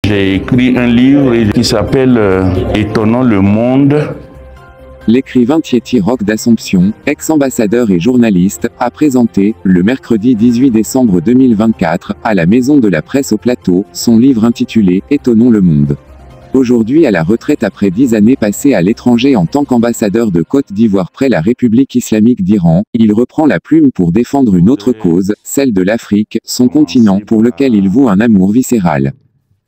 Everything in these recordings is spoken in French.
J'ai écrit un livre qui s'appelle Étonnons le monde. L'écrivain Thiéty Roch d'Assomption, ex-ambassadeur et journaliste, a présenté, le mercredi 18 décembre 2024, à la Maison de la Presse au Plateau, son livre intitulé « Étonnons le monde ». Aujourd'hui à la retraite après 10 années passées à l'étranger en tant qu'ambassadeur de Côte d'Ivoire près la République islamique d'Iran, il reprend la plume pour défendre une autre cause, celle de l'Afrique, son continent pour lequel il voue un amour viscéral.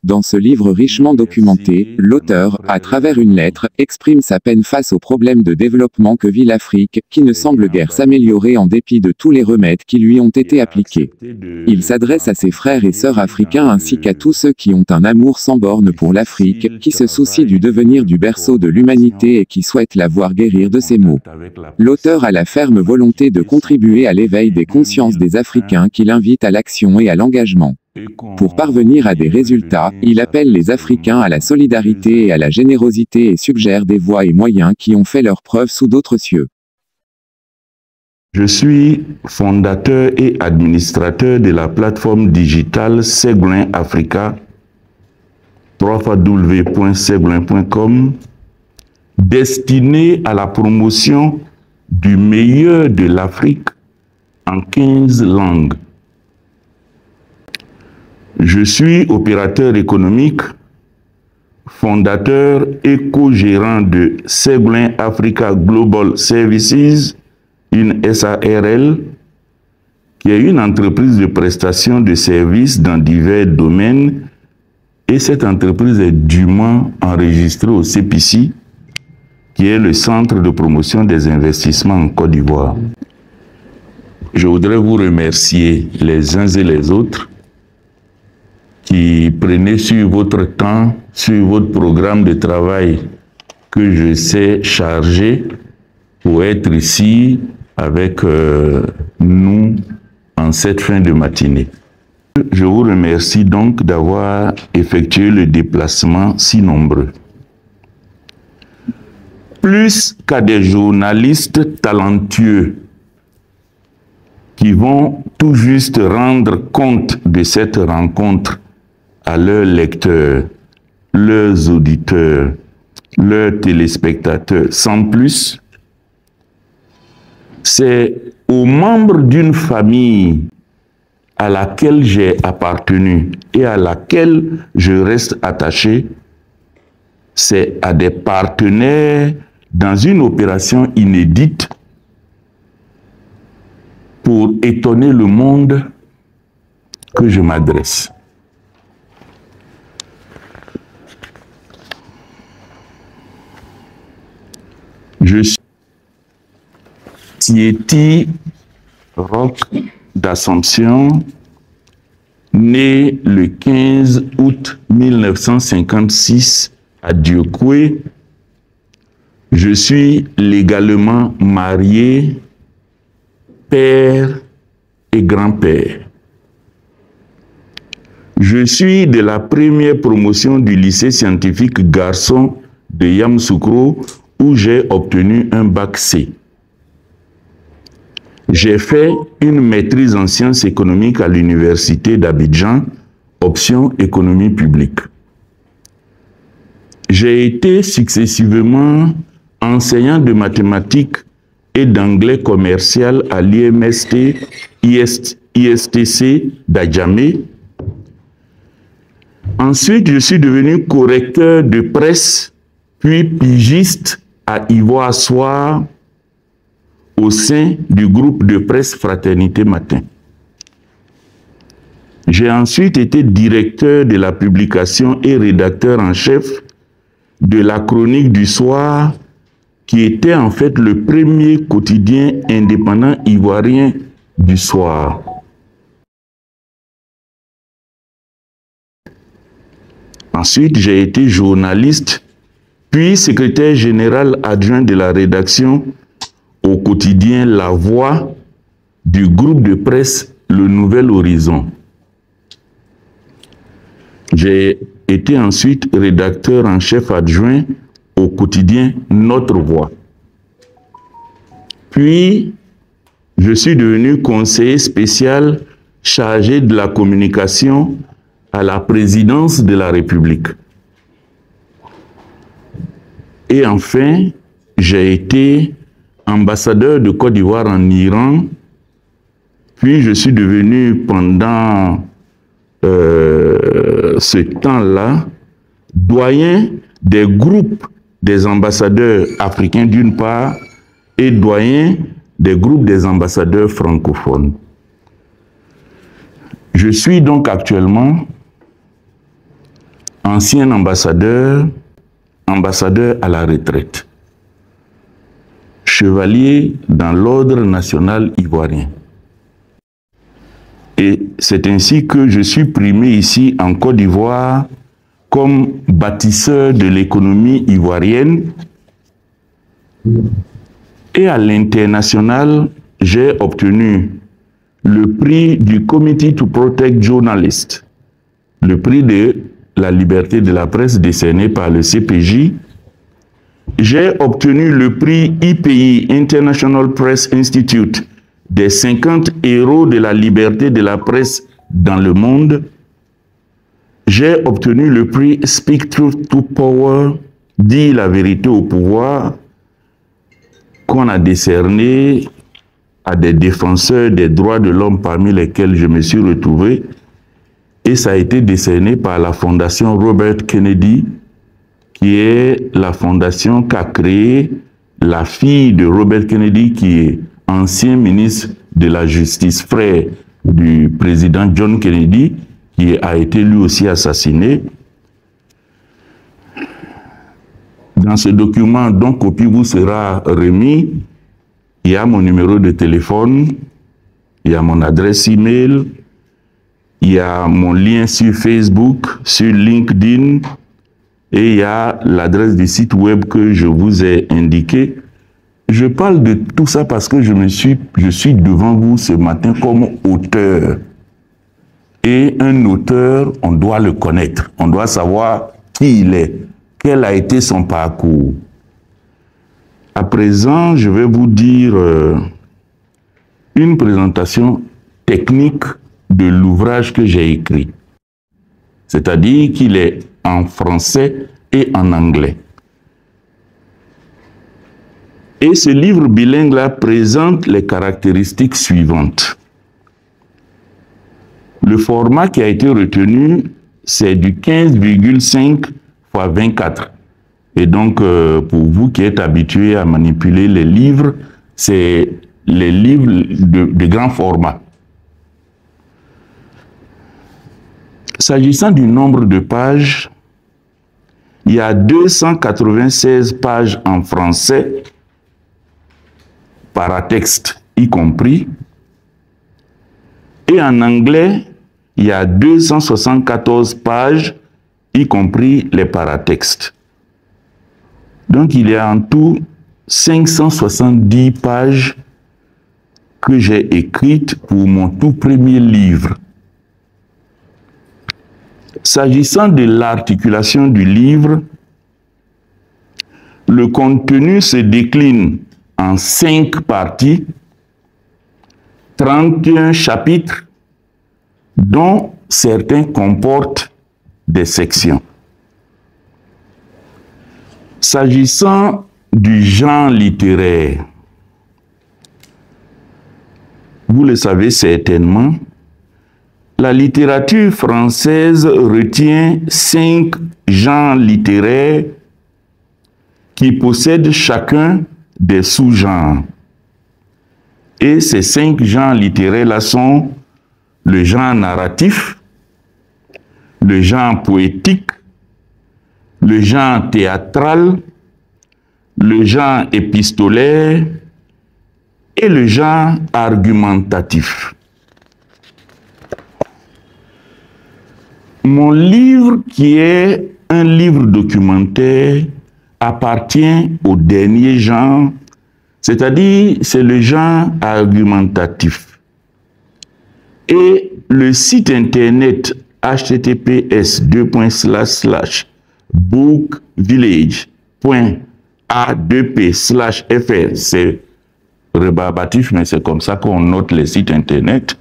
Dans ce livre richement documenté, l'auteur, à travers une lettre, exprime sa peine face aux problèmes de développement que vit l'Afrique, qui ne semble guère s'améliorer en dépit de tous les remèdes qui lui ont été appliqués. Il s'adresse à ses frères et sœurs africains ainsi qu'à tous ceux qui ont un amour sans borne pour l'Afrique, qui se soucient du devenir du berceau de l'humanité et qui souhaitent la voir guérir de ses maux. L'auteur a la ferme volonté de contribuer à l'éveil des consciences des Africains qu'il invite à l'action et à l'engagement. Pour parvenir à des résultats, il appelle les Africains à la solidarité et à la générosité et suggère des voies et moyens qui ont fait leur preuve sous d'autres cieux. Je suis fondateur et administrateur de la plateforme digitale Ségolin Africa, www.ségolin.com, destinée à la promotion du meilleur de l'Afrique en 15 langues. Je suis opérateur économique, fondateur et co-gérant de Ségolin Africa Global Services, une SARL, qui est une entreprise de prestation de services dans divers domaines, et cette entreprise est dûment enregistrée au CPC, qui est le Centre de promotion des investissements en Côte d'Ivoire. Je voudrais vous remercier les uns et les autres qui prenez sur votre temps, sur votre programme de travail que je sais chargé pour être ici avec nous en cette fin de matinée. Je vous remercie donc d'avoir effectué le déplacement si nombreux. Plus qu'à des journalistes talentueux qui vont tout juste rendre compte de cette rencontre à leurs lecteurs, leurs auditeurs, leurs téléspectateurs, sans plus, c'est aux membres d'une famille à laquelle j'ai appartenu et à laquelle je reste attaché, c'est à des partenaires dans une opération inédite pour étonner le monde que je m'adresse. Je suis Thiéty Roch d'Assomption, né le 15 août 1956 à Diokwe. Je suis légalement marié, père et grand-père. Je suis de la première promotion du lycée scientifique garçon de Yamoussoukro, où j'ai obtenu un bac C. J'ai fait une maîtrise en sciences économiques à l'université d'Abidjan, option économie publique. J'ai été successivement enseignant de mathématiques et d'anglais commercial à l'IMST, ISTC d'Adjamé. Ensuite, je suis devenu correcteur de presse, puis pigiste à Ivoire Soir au sein du groupe de presse Fraternité Matin. J'ai ensuite été directeur de la publication et rédacteur en chef de la Chronique du Soir, qui était en fait le premier quotidien indépendant ivoirien du soir. Ensuite, j'ai été journaliste, puis secrétaire général adjoint de la rédaction au quotidien La Voix du groupe de presse Le Nouvel Horizon. J'ai été ensuite rédacteur en chef adjoint au quotidien Notre Voix. Puis, je suis devenu conseiller spécial chargé de la communication à la présidence de la République. Et enfin, j'ai été ambassadeur de Côte d'Ivoire en Iran, puis je suis devenu pendant ce temps-là doyen des groupes des ambassadeurs africains d'une part et doyen des groupes des ambassadeurs francophones. Je suis donc actuellement ancien ambassadeur à la retraite, chevalier dans l'ordre national ivoirien. Et c'est ainsi que je suis primé ici en Côte d'Ivoire comme bâtisseur de l'économie ivoirienne. Et à l'international, j'ai obtenu le prix du Committee to Protect Journalists, le prix de la liberté de la presse décerné par le CPJ. J'ai obtenu le prix IPI, International Press Institute, des 50 héros de la liberté de la presse dans le monde. J'ai obtenu le prix Speak Truth to Power, dit la vérité au pouvoir, qu'on a décerné à des défenseurs des droits de l'homme parmi lesquels je me suis retrouvé. Et ça a été décerné par la fondation Robert Kennedy, qui est la fondation qu'a créée la fille de Robert Kennedy, qui est ancien ministre de la Justice, frère du président John Kennedy, qui a été lui aussi assassiné. Dans ce document, dont copie vous sera remis, il y a mon numéro de téléphone, il y a mon adresse email, il y a mon lien sur Facebook, sur LinkedIn, et il y a l'adresse du site web que je vous ai indiqué. Je parle de tout ça parce que je suis devant vous ce matin comme auteur. Et un auteur, on doit le connaître, on doit savoir qui il est, quel a été son parcours. À présent, je vais vous dire une présentation technique de l'ouvrage que j'ai écrit. C'est-à-dire qu'il est en français et en anglais. Et ce livre bilingue-là présente les caractéristiques suivantes. Le format qui a été retenu, c'est du 15,5 x 24. Et donc, pour vous qui êtes habitués à manipuler les livres, c'est les livres de grand format. S'agissant du nombre de pages, il y a 296 pages en français, paratexte y compris, et en anglais, il y a 274 pages, y compris les paratextes. Donc, il y a en tout 570 pages que j'ai écrites pour mon tout premier livre. S'agissant de l'articulation du livre, le contenu se décline en 5 parties, 31 chapitres, dont certains comportent des sections. S'agissant du genre littéraire, vous le savez certainement, la littérature française retient 5 genres littéraires qui possèdent chacun des sous-genres. Et ces 5 genres littéraires-là sont le genre narratif, le genre poétique, le genre théâtral, le genre épistolaire et le genre argumentatif. Mon livre, qui est un livre documentaire, appartient au dernier genre, c'est-à-dire c'est le genre argumentatif. Et le site internet https://bookvillage.a2p/fr, c'est rébarbatif, mais c'est comme ça qu'on note les sites internet.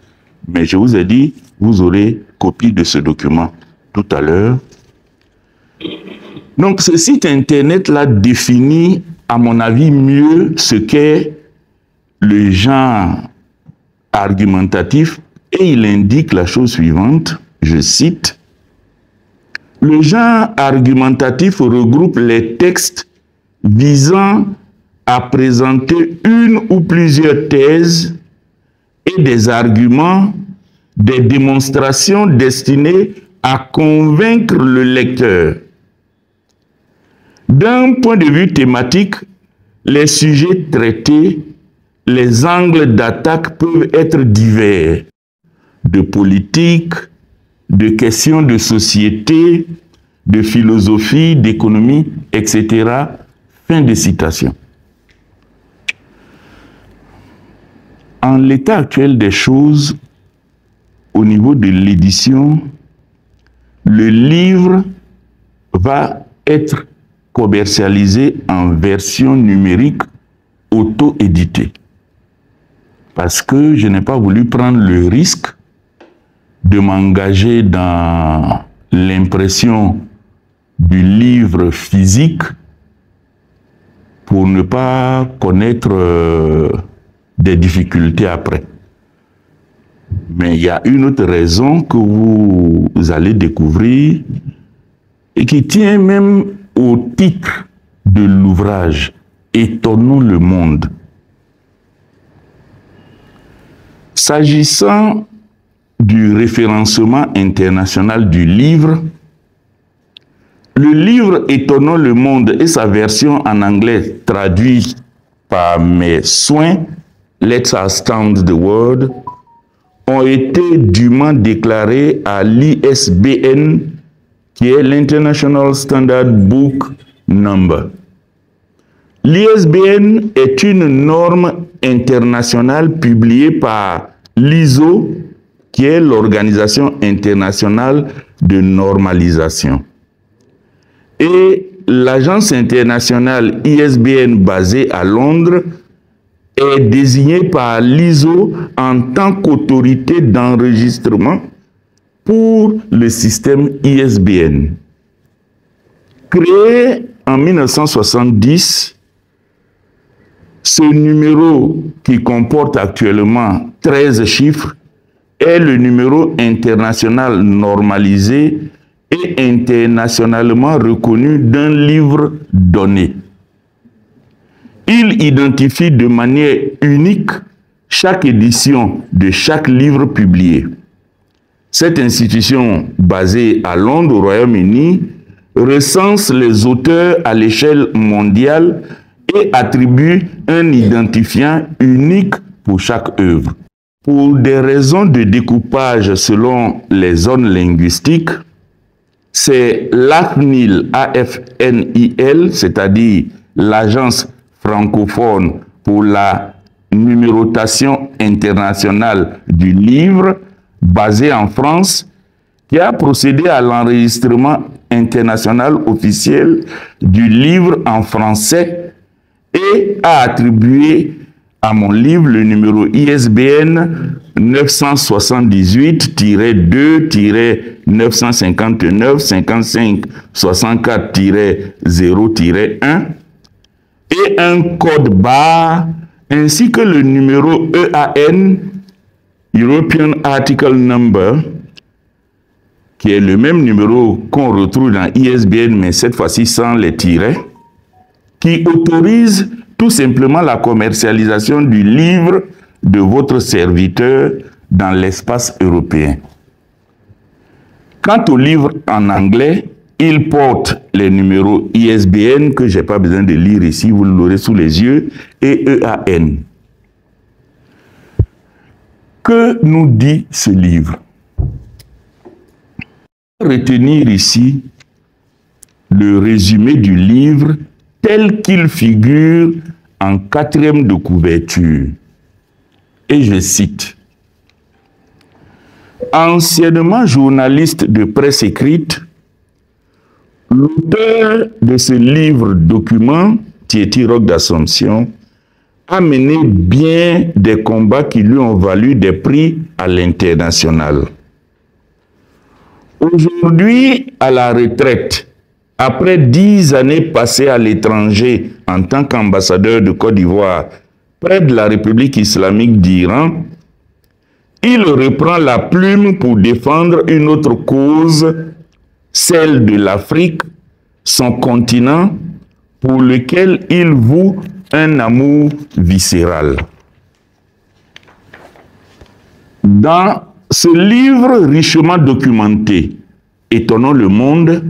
Mais je vous ai dit, vous aurez copie de ce document tout à l'heure. Donc, ce site Internet-là définit, à mon avis, mieux ce qu'est le genre argumentatif et il indique la chose suivante, je cite, « Le genre argumentatif regroupe les textes visant à présenter une ou plusieurs thèses et des arguments, des démonstrations destinées à convaincre le lecteur. D'un point de vue thématique, les sujets traités, les angles d'attaque peuvent être divers, de politique, de questions de société, de philosophie, d'économie, etc. » Fin de citation. En l'état actuel des choses, au niveau de l'édition, le livre va être commercialisé en version numérique auto-éditée. Parce que je n'ai pas voulu prendre le risque de m'engager dans l'impression du livre physique pour ne pas connaître des difficultés après. Mais il y a une autre raison que vous allez découvrir et qui tient même au titre de l'ouvrage « Étonnons le monde ». S'agissant du référencement international du livre, le livre « Étonnons le monde » et sa version en anglais traduite par mes soins, « Let's Astound the World », ont été dûment déclarés à l'ISBN, qui est l'International Standard Book Number. L'ISBN est une norme internationale publiée par l'ISO, qui est l'Organisation internationale de normalisation. Et l'agence internationale ISBN basée à Londres est désignée par l'ISO en tant qu'autorité d'enregistrement pour le système ISBN. Créé en 1970, ce numéro qui comporte actuellement 13 chiffres est le numéro international normalisé et internationalement reconnu d'un livre donné. Il identifie de manière unique chaque édition de chaque livre publié. Cette institution, basée à Londres, au Royaume-Uni, recense les auteurs à l'échelle mondiale et attribue un identifiant unique pour chaque œuvre. Pour des raisons de découpage selon les zones linguistiques, c'est l'AFNIL, A-F-N-I-L, c'est-à-dire l'Agence francophone pour la numérotation internationale du livre, basée en France, qui a procédé à l'enregistrement international officiel du livre en français et a attribué à mon livre le numéro ISBN 978-2-1959-55-64-0-1 et un code barre ainsi que le numéro EAN, European Article Number, qui est le même numéro qu'on retrouve dans ISBN, mais cette fois-ci sans les tirets, qui autorise tout simplement la commercialisation du livre de votre serviteur dans l'espace européen. Quant au livre en anglais, il porte les numéros ISBN que je n'ai pas besoin de lire ici, vous l'aurez sous les yeux, et EAN. Que nous dit ce livre? Retenir ici le résumé du livre tel qu'il figure en 4e de couverture. Et je cite: anciennement journaliste de presse écrite, l'auteur de ce livre document, Thiety Roch d'Assomption, a mené bien des combats qui lui ont valu des prix à l'international. Aujourd'hui, à la retraite, après 10 années passées à l'étranger en tant qu'ambassadeur de Côte d'Ivoire près de la République islamique d'Iran, il reprend la plume pour défendre une autre cause, celle de l'Afrique, son continent, pour lequel il voue un amour viscéral. Dans ce livre richement documenté, Étonnons le monde,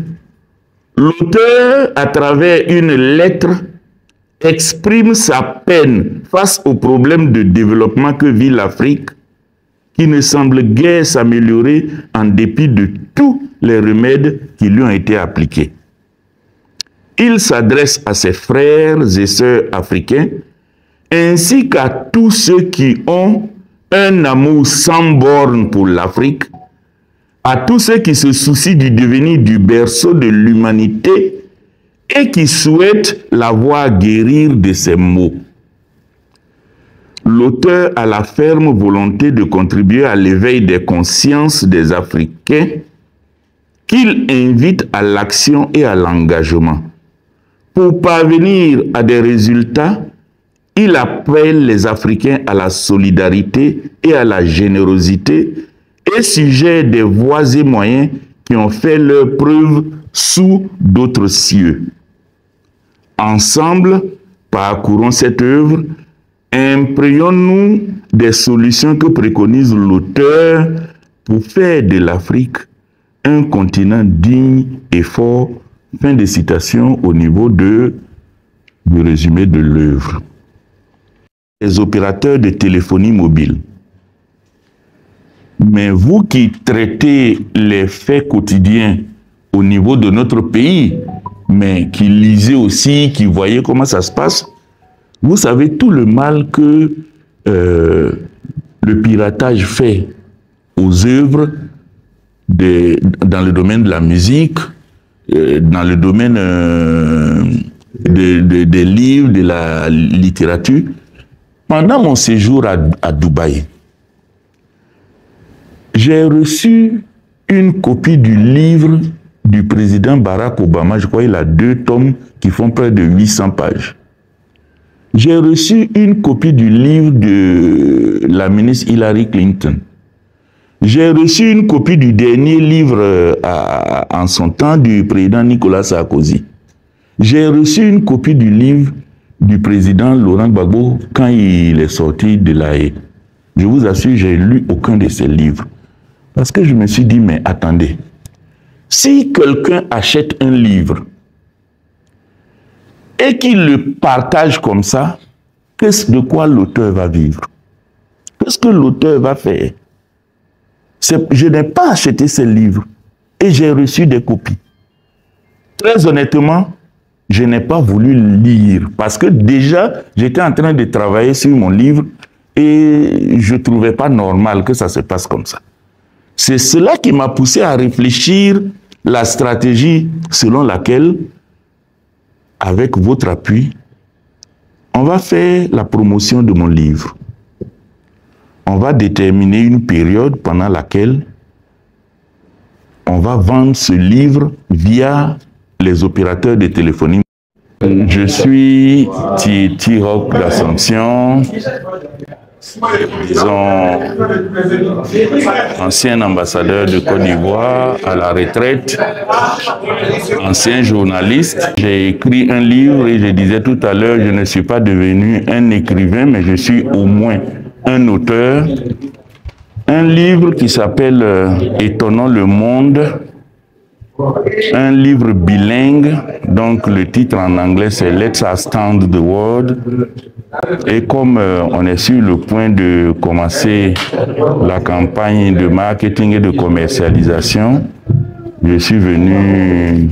l'auteur, à travers une lettre, exprime sa peine face aux problèmes de développement que vit l'Afrique, qui ne semble guère s'améliorer en dépit de tous les remèdes qui lui ont été appliqués. Il s'adresse à ses frères et sœurs africains, ainsi qu'à tous ceux qui ont un amour sans borne pour l'Afrique, à tous ceux qui se soucient du devenir du berceau de l'humanité et qui souhaitent la voir guérir de ses maux. L'auteur a la ferme volonté de contribuer à l'éveil des consciences des Africains qu'il invite à l'action et à l'engagement. Pour parvenir à des résultats, il appelle les Africains à la solidarité et à la générosité et suggère des voies et moyens qui ont fait leur preuve sous d'autres cieux. Ensemble, parcourons cette œuvre, imprégnons-nous des solutions que préconise l'auteur pour faire de l'Afrique un continent digne et fort. Fin de citation au niveau du résumé de l'œuvre. Les opérateurs de téléphonie mobile. Mais vous qui traitez les faits quotidiens au niveau de notre pays, mais qui lisez aussi, qui voyez comment ça se passe, vous savez tout le mal que le piratage fait aux œuvres dans le domaine de la musique, dans le domaine des livres, de la littérature. Pendant mon séjour à Dubaï, j'ai reçu une copie du livre du président Barack Obama. Je crois qu'il a 2 tomes qui font près de 800 pages. J'ai reçu une copie du livre de la ministre Hillary Clinton. J'ai reçu une copie du dernier livre en son temps du président Nicolas Sarkozy. J'ai reçu une copie du livre du président Laurent Gbagbo quand il est sorti de la haie. Je vous assure, j'ai lu aucun de ces livres. Parce que je me suis dit, mais attendez, si quelqu'un achète un livre et qu'il le partage comme ça, de quoi l'auteur va vivre? Qu'est-ce que l'auteur va faire? Je n'ai pas acheté ces livres et j'ai reçu des copies. Très honnêtement, je n'ai pas voulu lire parce que déjà, j'étais en train de travailler sur mon livre et je ne trouvais pas normal que ça se passe comme ça. C'est cela qui m'a poussé à réfléchir la stratégie selon laquelle, avec votre appui, on va faire la promotion de mon livre. On va déterminer une période pendant laquelle on va vendre ce livre via les opérateurs de téléphonie. Je suis Tietty Roch d'Assomption, disons, ancien ambassadeur de Côte d'Ivoire à la retraite, ancien journaliste. J'ai écrit un livre et je disais tout à l'heure, je ne suis pas devenu un écrivain, mais je suis au moins un auteur. Un livre qui s'appelle Étonnons le monde, un livre bilingue, donc le titre en anglais c'est Let's Astound the World. Et comme on est sur le point de commencer la campagne de marketing et de commercialisation, je suis venu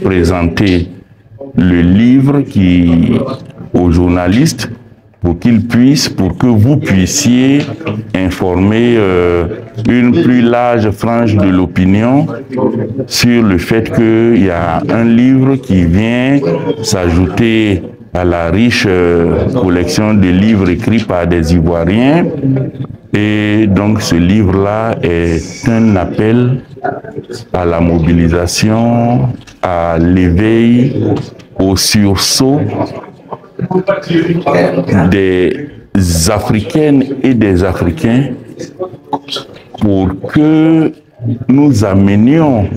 présenter le livre aux journalistes pour que vous puissiez informer une plus large frange de l'opinion sur le fait qu'il y a un livre qui vient s'ajouter à la riche collection de livres écrits par des Ivoiriens Et donc ce livre-là est un appel à la mobilisation, à l'éveil, au sursaut des Africaines et des Africains pour que nous amenions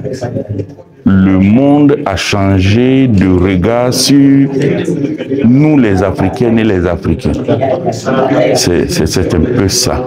le monde à changer de regard sur nous les Africaines et les Africains. C'est un peu ça.